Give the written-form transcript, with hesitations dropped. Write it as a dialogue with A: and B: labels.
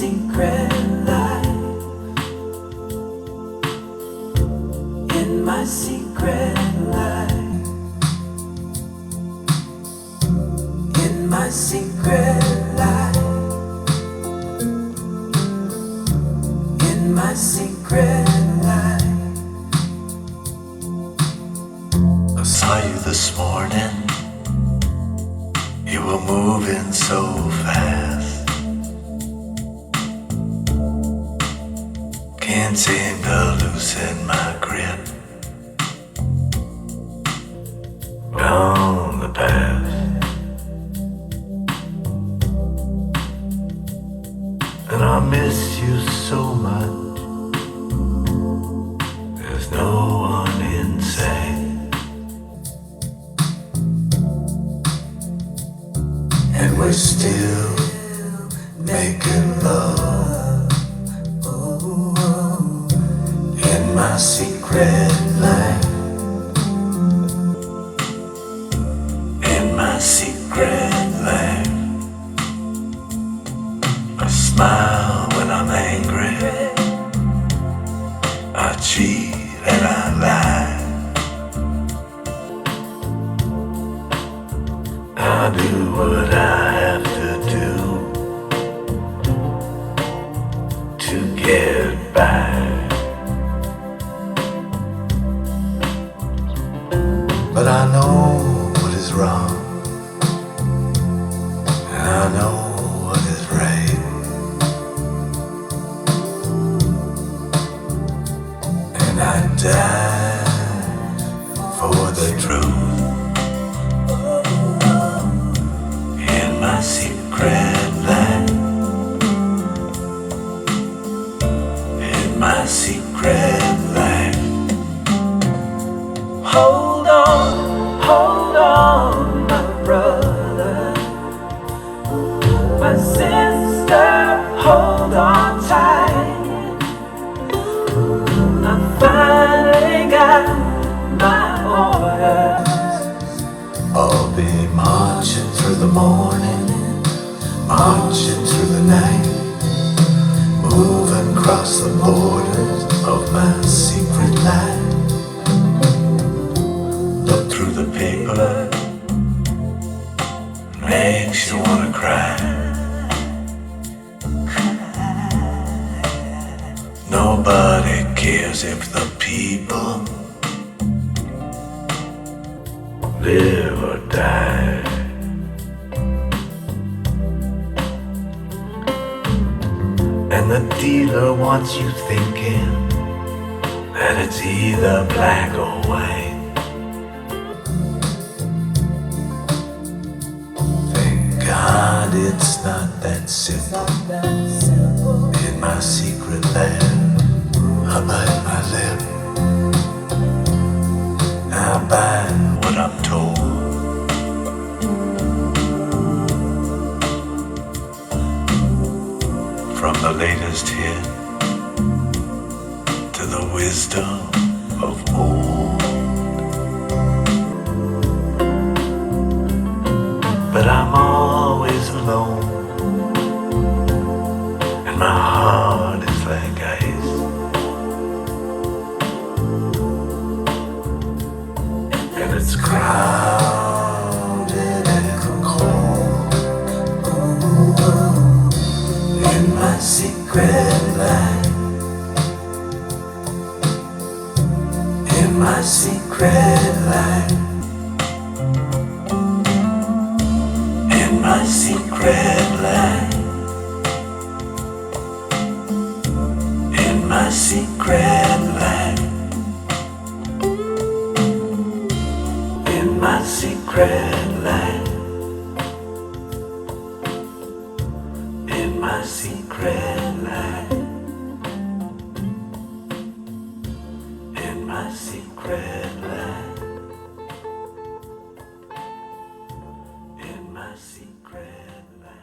A: secret life, in my secret life, in my secret life, in my secret life.
B: I saw you this morning. You were moving so fast. Can't seem to loosen my grip on the past. And I miss you so much. There's no one in sight. And we're still making love in my secret life, in my secret life. I smile when I'm angry, I cheat and I lie, I do what I have to do to get by. But I know what is wrong, and I know what is right, and I die for the truth. In my secret life, in my secret life.
A: Hold on, my brother, my sister, hold on tight. I finally got my orders.
B: I'll be marching through the morning, marching through the night, moving across the borders of my secret life. Look through the paper, makes you wanna cry. Nobody cares if the people live or die. And the dealer wants you thinking that it's either black or white. Thank God it's not that simple. In my secret land, I bite my lip, I bite what I'm told. From the latest hit to the wisdom of old. But I'm always alone, and my heart is like ice. And it's crowded and cold in my secret life, in my secret life, in my secret life, in my secret life, in my secret life, in my secret